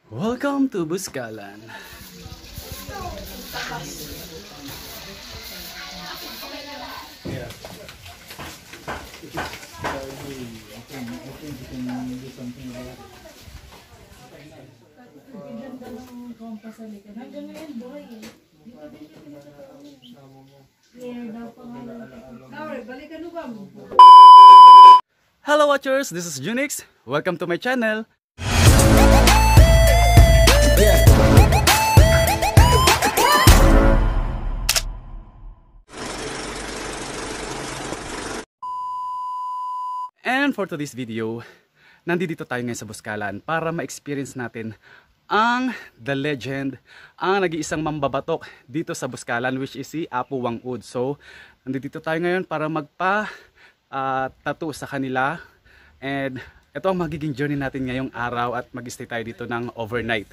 Welcome to Buskalan. Hello watchers, this is Junix. Welcome to my channel. And for today's video, nandito tayo ngayon sa Buskalan para ma-experience natin ang the legend, ang nag-iisang mambabatok dito sa Buskalan, which is si Apo Wang-Ud. So, nandito tayo ngayon para magpa-tattoo sa kanila. And ito ang magiging journey natin ngayong araw at mag-stay tayo dito ng overnight.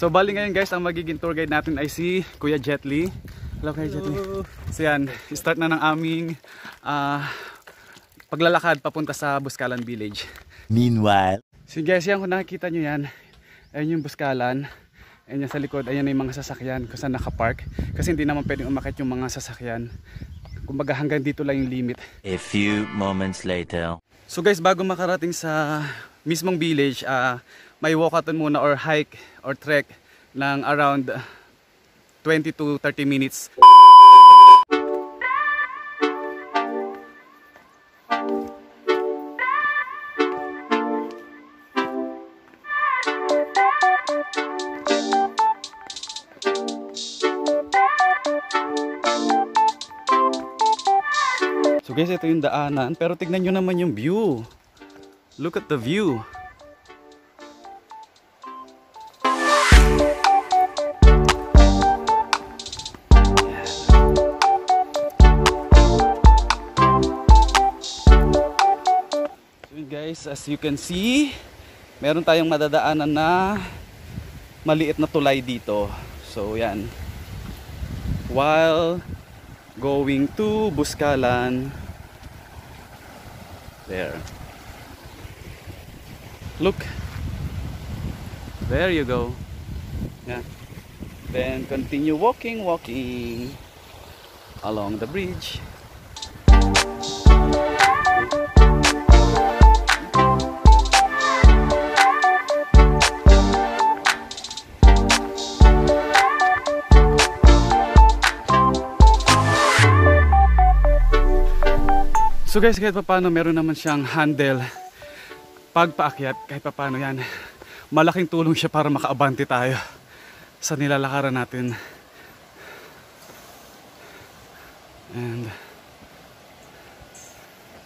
So bali ngayon guys, ang magiging tour guide natin ay si Kuya Jetly. Hello Kuya Jetly. So yan, start na ng aming paglalakad papunta sa Buskalan Village. Meanwhile, so guys, yan kung nakikita nyo yan, ayun yung Buskalan. Ayun yan sa likod, ayan yung mga sasakyan kung saan nakapark. Kasi hindi naman pwedeng umakit yung mga sasakyan. Kumbaga hanggang dito lang yung limit. a few moments later. So guys, bago makarating sa mismong village, may walkathon muna or hike or trek ng around 20 to 30 minutes. So guys, ito yung daanan, pero tignan nyo naman yung view. Look at the view. Guys, as you can see, meron tayong madadaanan na maliit na tulay dito. So yan, while going to Buskalan, there, look, there you go. Yeah. Then continue walking along the bridge. So guys, kahit paano meron naman siyang handle pag paakyat, kahit paano yan. Malaking tulong siya para makaabante tayo sa nilalakaran natin.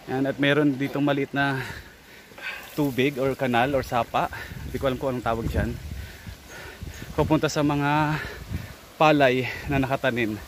And at meron ditong maliit na tubig or kanal or sapa. Hindi ko alam kung anong tawag dyan. Papunta sa mga palay na nakatanim.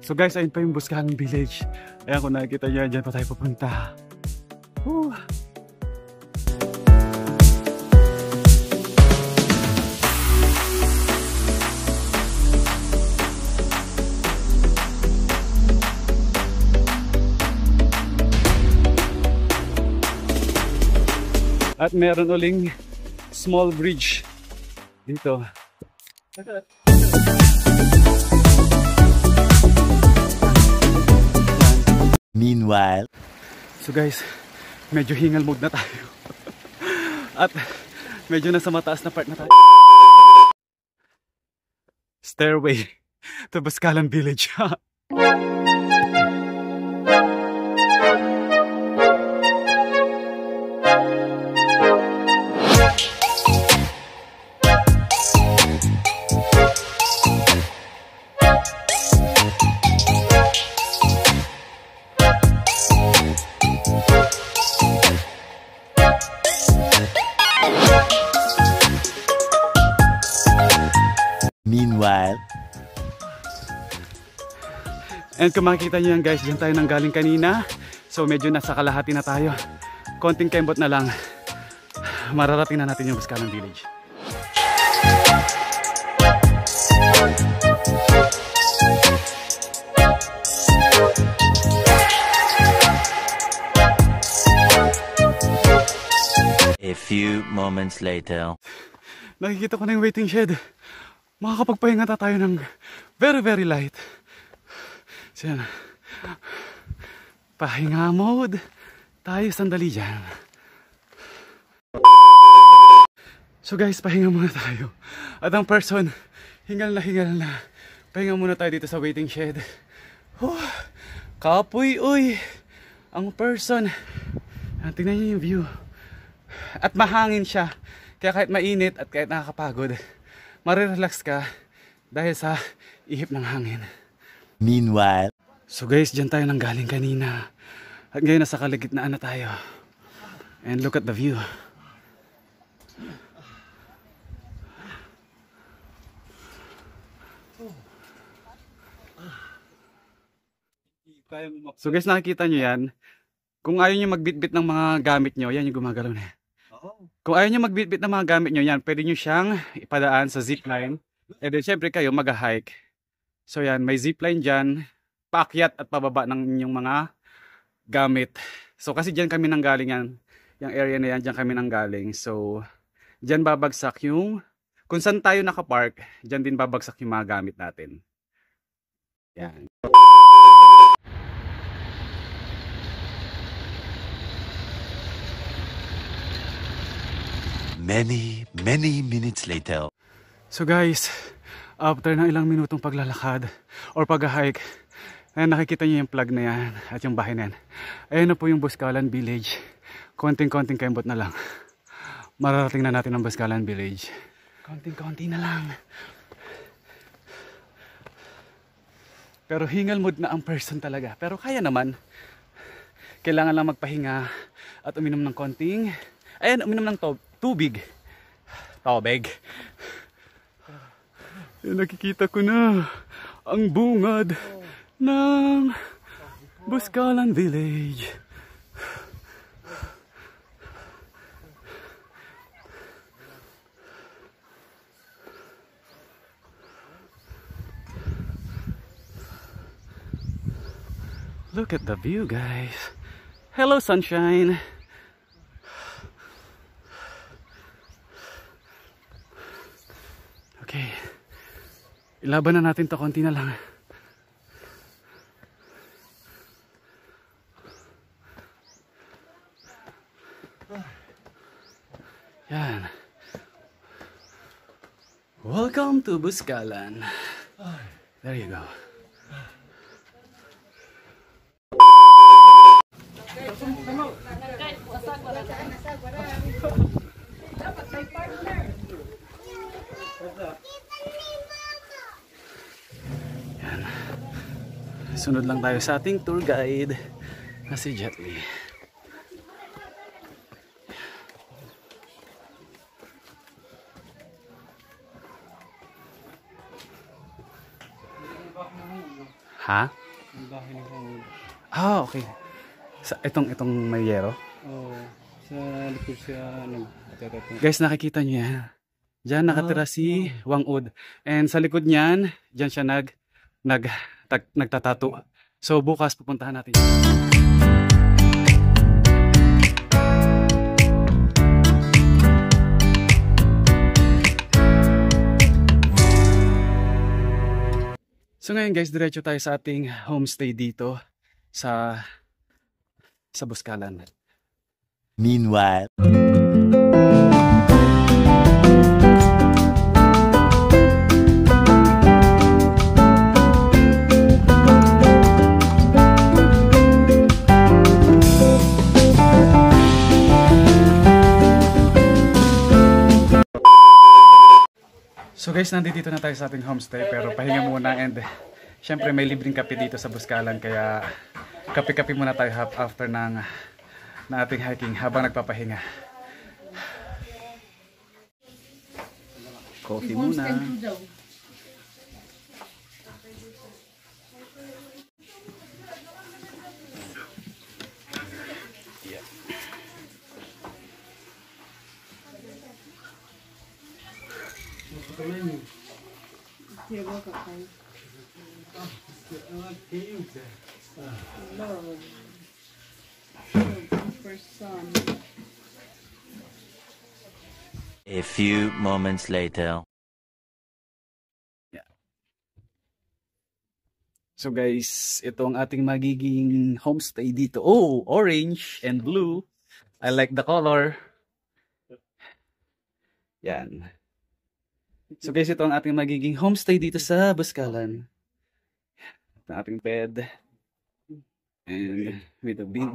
So guys, ayun pa yung Buskalan Village. Ayan, kung nakikita nyo, dyan pa tayo pupunta. Woo! At meron uling small bridge dito. Meanwhile. So guys, medyo hingal mode na tayo. At medyo nasa mataas na part na tayo. Stairway to Boscalan Village. Meanwhile. And kung makikita nyo yan guys, dyan tayo nang galing kanina. So medyo nasa kalahati na tayo. Konting kembot na lang. Mararating na natin yung Boscalan Village. A few moments later. Nakikita ko na yung waiting shed. Makakapagpahinga na tayo ng very light. So yan. Pahinga mode. Tayo sandali dyan. So guys, pahinga muna tayo. At ang person, hingal na. Pahinga muna tayo dito sa waiting shed. Kapoy, uy. Ang person. Tingnan niyo yung view. At mahangin siya. Kaya kahit mainit at kahit nakakapagod, marirelax ka dahil sa ihip ng hangin. Meanwhile. So guys, dyan tayo nang galing kanina. At ngayon nasa kalagitnaan na tayo. And look at the view. So guys, nakikita nyo yan. Kung ayaw nyo magbitbit ng mga gamit nyo, yan yung gumagalaw na. Kung ayaw nyo magbitbit ng mga gamit nyo, yan, pwede nyo siyang ipadaan sa zipline. And then syempre kayo mag-hike. So yan, may zipline dyan, paakyat at pababa ng inyong mga gamit. So kasi dyan kami nang galing yan. Yung area na yan, dyan kami nang galing. So, dyan babagsak yung, kung saan tayo nakapark, dyan din babagsak yung mga gamit natin. Yan. Many minutes later. So guys, after ng ilang minutong paglalakad or pag-hike, ayan, nakikita nyo yung plug na yan at yung bahay na yan. Ayan na po yung Boscalan Village. Konting-konting kembot na lang. Mararating na natin ang Boscalan Village. Konting-konti na lang. Pero hingal mood na ang person talaga. Pero kaya naman. Kailangan lang magpahinga at uminom ng konting, ayan, uminom ng tubig. Tubig. Nakikita ko na ang bungad ng Boscalan Village. Look at the view, guys. Hello, sunshine. Okay. Ilaban na natin to, konti na lang. Yan. Welcome to Boscalan. There you go. Yan. Sunod lang tayo sa ating tour guide na si Jetly. Ha? Ah, okay. Sa itong may yero? Oo. Sa likod siya nagtatatong. Guys, nakikita niyo yan. Diyan nakatira si Wang Ud. And sa likod niyan, diyan siya nagtatato. So bukas pupuntahan natin. So ngayon guys, diretso tayo sa ating homestay dito sa Buskalan. Meanwhile. So guys, nandito na tayo sa ating homestay pero pahinga muna and syempre may libreng kape dito sa Buskalan kaya kape-kape muna tayo after ng ating hiking habang nagpapahinga. Coffee muna. A few moments later. So guys, ito ang ating magiging homestay dito. Oh, orange and blue. I like the color. Yan. So guys, ito ang ating magiging homestay dito sa Buskalan. Ito ang ating bed. And with a big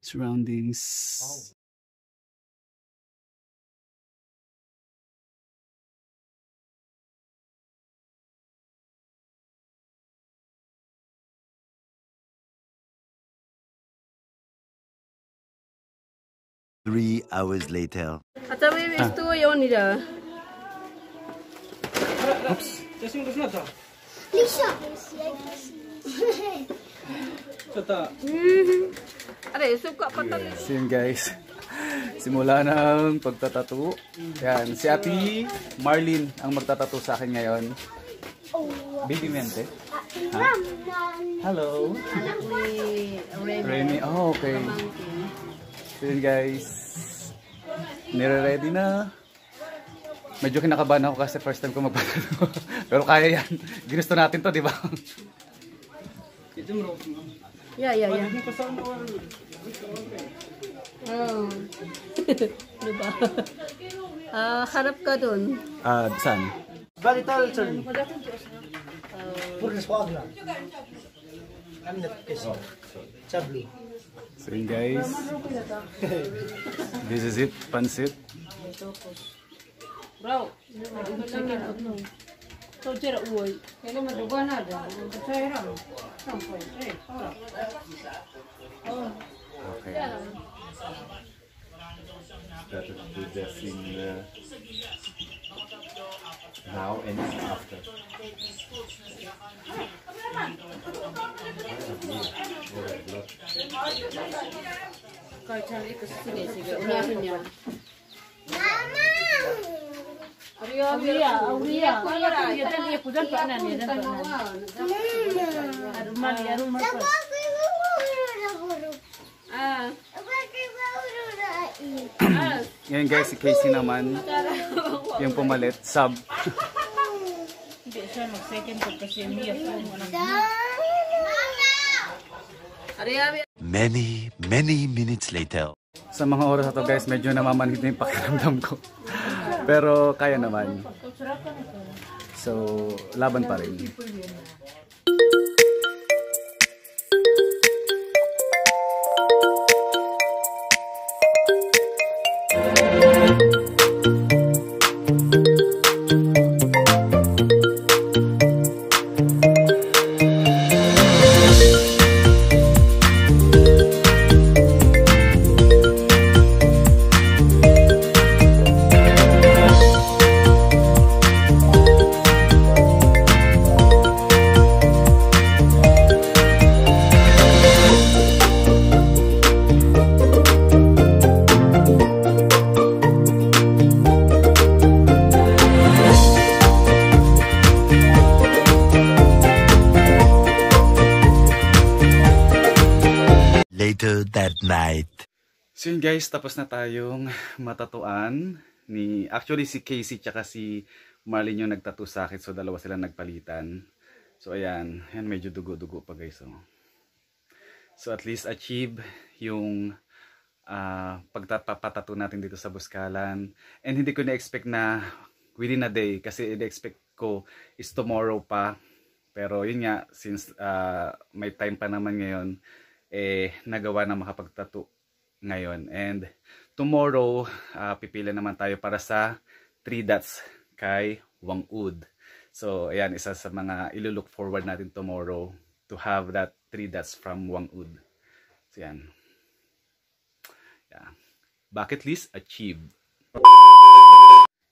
surroundings. 3 hours later. Acha we isto yon nila. Oops. Lisa. Are suka patal. So yun guys, simula ng pagtatato. Yan, si Ate Marlene ang magtatato sa akin ngayon. Baby Mente. Ha? Hello. Remy. Oh, okay. So yun guys, nire-ready na. Medyo kinakabahan ako kasi first time ko magpatato. Pero kaya yan. Ginusto natin to, di ba? Ya. Oh. Diba? Harap ka dun. Saan? So yun guys, this is it, pansit. Bro, so jera uoy. Kailan maduga na da. Saya ram. Okay. Started to dressing now and after. Kahit saan ito sige. Unahin niya. Aulia. Dia dan dia pujan Pak Nan, dia dan Pak Nan. Rumah. Ngayon guys, si Casey naman, yung pumalit, sub. Hindi siya mag-second ko kasi niya. Many minutes later. Sa mga oras na to guys, medyo namamanhid na yung pakiramdam ko. Pero kaya naman. So, laban pa rin. Later that night. So yun guys, tapos na tayong matatuan ni, actually si Casey tsaka si Marlene yung nagtattoo sa akin, so dalawa sila nagpalitan. So ayan, medyo dugo-dugo pa guys. So at least achieve yung pagpapatato natin dito sa Buskalan. And hindi ko na-expect na within a day, kasi in-expect ko is tomorrow pa. Pero yun nga, since may time pa naman ngayon, nagawa na makapagtato ngayon. And tomorrow, pipila naman tayo para sa 3 dots kay Wang Ud. So ayan, isa sa mga ilo-look forward natin tomorrow to have that 3 dots from Wang Ud. So yan. Yeah. Bucket list achieved.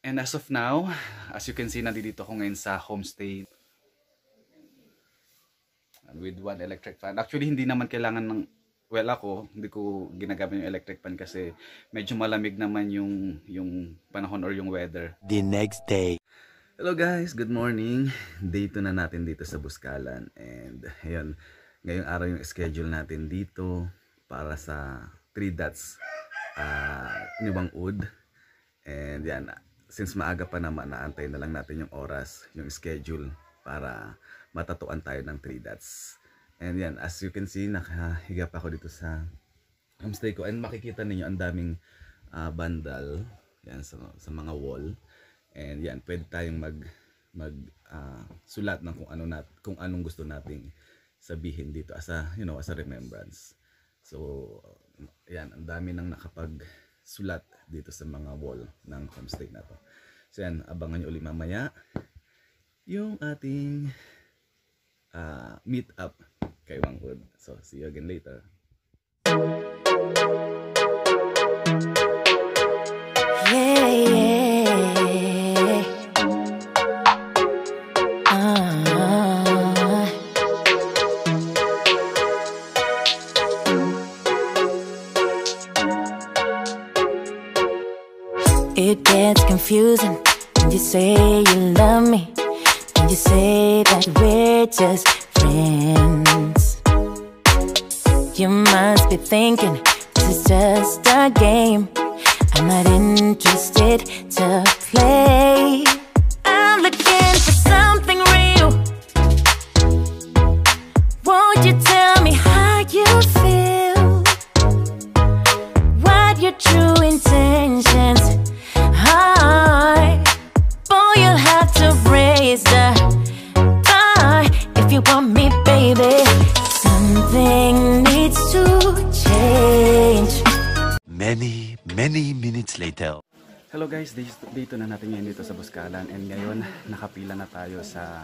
And as of now, as you can see, nandito ako ngayon sa homestay with 1 electric fan. Actually, hindi naman kailangan ng, well, ako hindi ko ginagamit yung electric fan kasi medyo malamig naman yung panahon or yung weather. The next day. Hello guys, good morning. Day 2 na natin dito sa Buskalan. And ayun, ngayong araw yung schedule natin dito para sa 3 dots ni Wang Ud. And yan, since maaga pa naman, naantay na lang natin yung oras, yung schedule para matatuan tayo ng 3 dots. And yan, as you can see, nakahiga pa ako dito sa homestay ko. And makikita ninyo ang daming bandal yan, sa mga wall. And yan, pwede tayong sulat ng kung anong gusto nating sabihin dito as a, as a remembrance. So, yan, ang dami nang nakapagsulat dito sa mga wall ng homestay na to. So yan, abangan nyo ulit mamaya yung ating meet up kay Wang Ud. So, see you again later. It gets confusing when you say you love me, when you say that we're just friends. You must be thinking this is just a game. I'm not interested to play. I'm looking for something real. Won't you tell me how you feel? What your true intentions are? Boy, you'll have to raise the bar if you want me, baby. Something needs to change. Many minutes later. Hello guys, dito na natin ngayon dito sa Buskalan. And ngayon, nakapila na tayo sa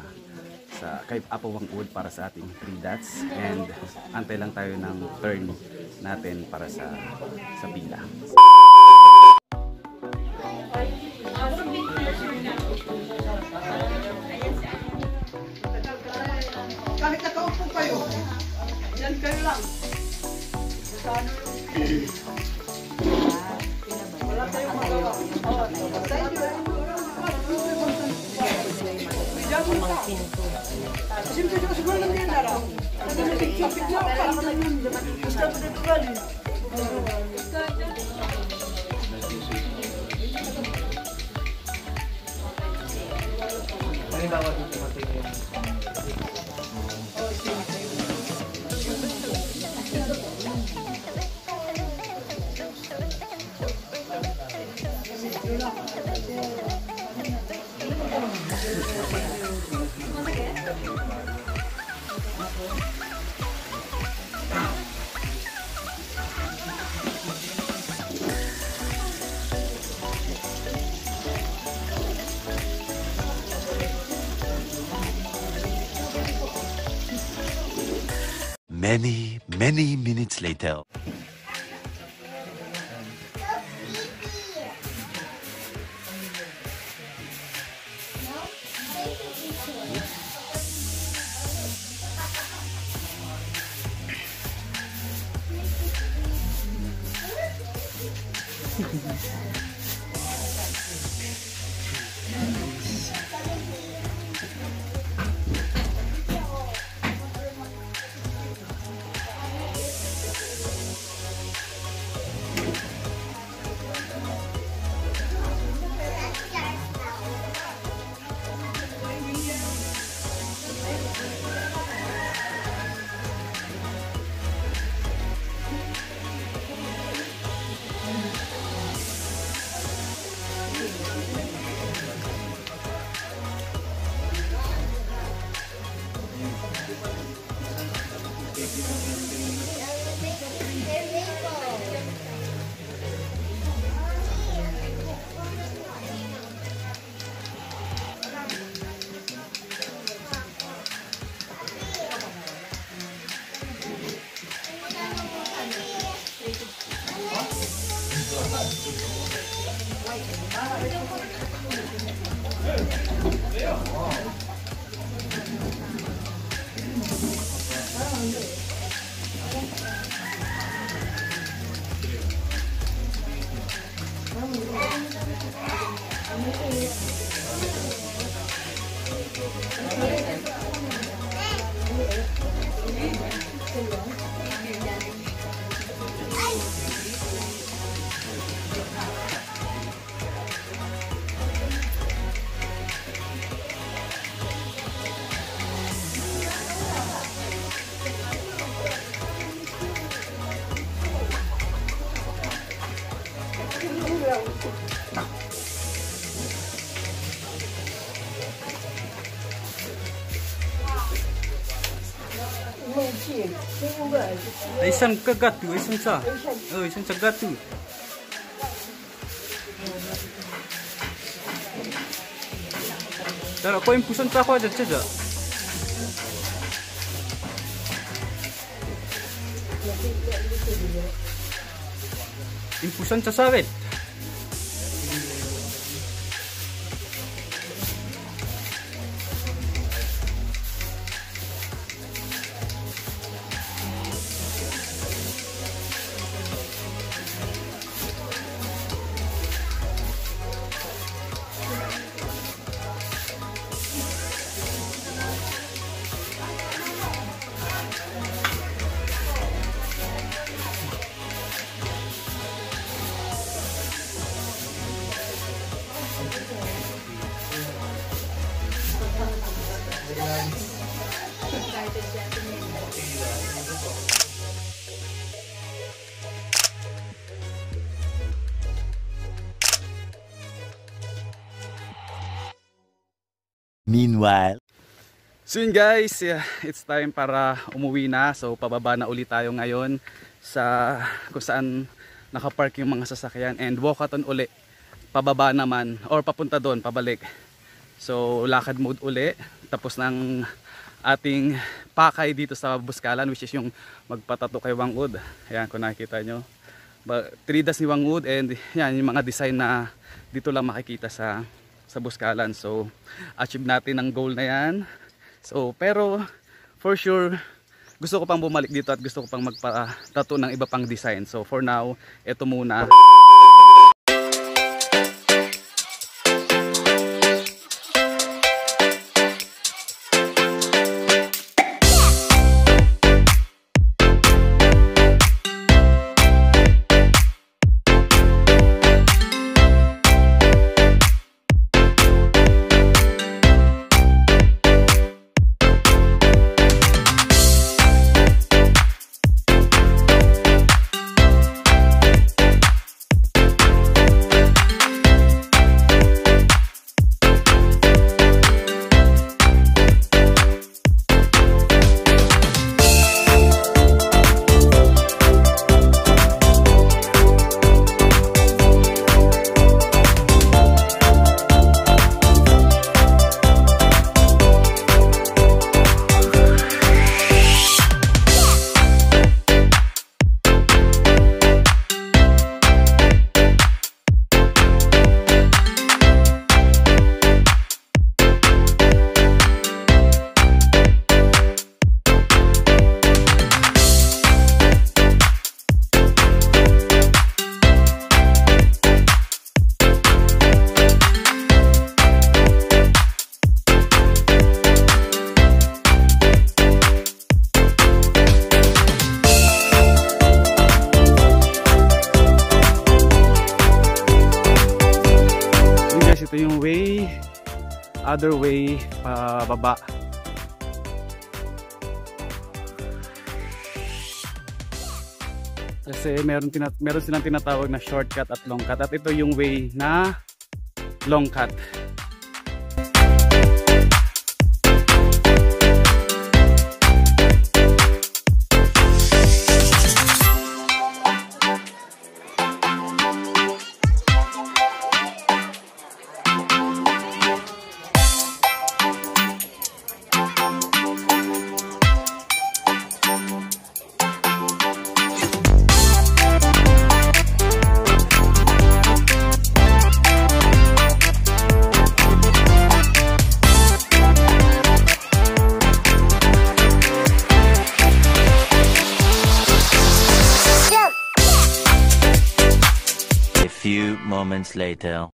kay Apo Wang Ud para sa ating 3 dots. And antay lang tayo ng turn natin para sa pila. Kahit nakaupo kayo, yan kayo lang. Wala tayong magawa. Siyempre ko siguro lang yan na lang. Nagpapit na ako na yun. Basta ko dito galing. Many minutes later. Isang kagat tu, isang sa. Oh, isang kagat tu. Dar ako impusan sa ako aja saja. Impusan sa sawit. Meanwhile. So yun guys, it's time para umuwi na. So pababa na ulit tayo ngayon sa kung saan nakapark yung mga sasakyan, and walkathon uli. Pababa naman or papunta doon, pabalik. So lakad mode uli. Tapos ng ating pakay dito sa Buskalan, which is yung magpatato kay Wang Ud. Ayan, kung nakikita nyo. 3 ni Wang Ud, and yan yung mga design na dito lang makikita sa Buskalan. So achieve natin ang goal na yan. So pero for sure gusto ko pang bumalik dito at gusto ko pang magpa-tattoo ng iba pang design. So for now, ito muna. Ito yung way, other way pababa. Kasi meron silang tinatawag na shortcut at long cut, at ito yung way na long cut. moments later.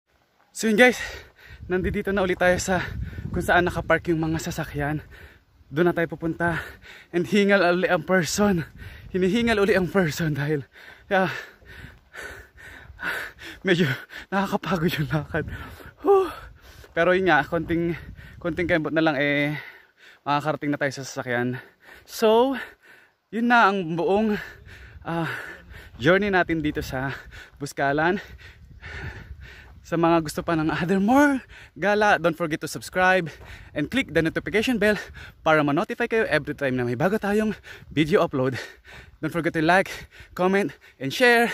So yun guys, nandito na ulit tayo sa kung saan nakapark yung mga sasakyan. Doon na tayo pupunta and hingal uli ang person. Hinihingal uli ang person dahil medyo nakakapagod yung lakad. Pero yun nga, konting kembot na lang makakarating na tayo sa sasakyan. So yun na ang buong journey natin dito sa Buskalan. Sa mga gusto pa ng other more gala, don't forget to subscribe and click the notification bell para ma-notify kayo every time na may bago tayong video upload. Don't forget to like, comment, and share.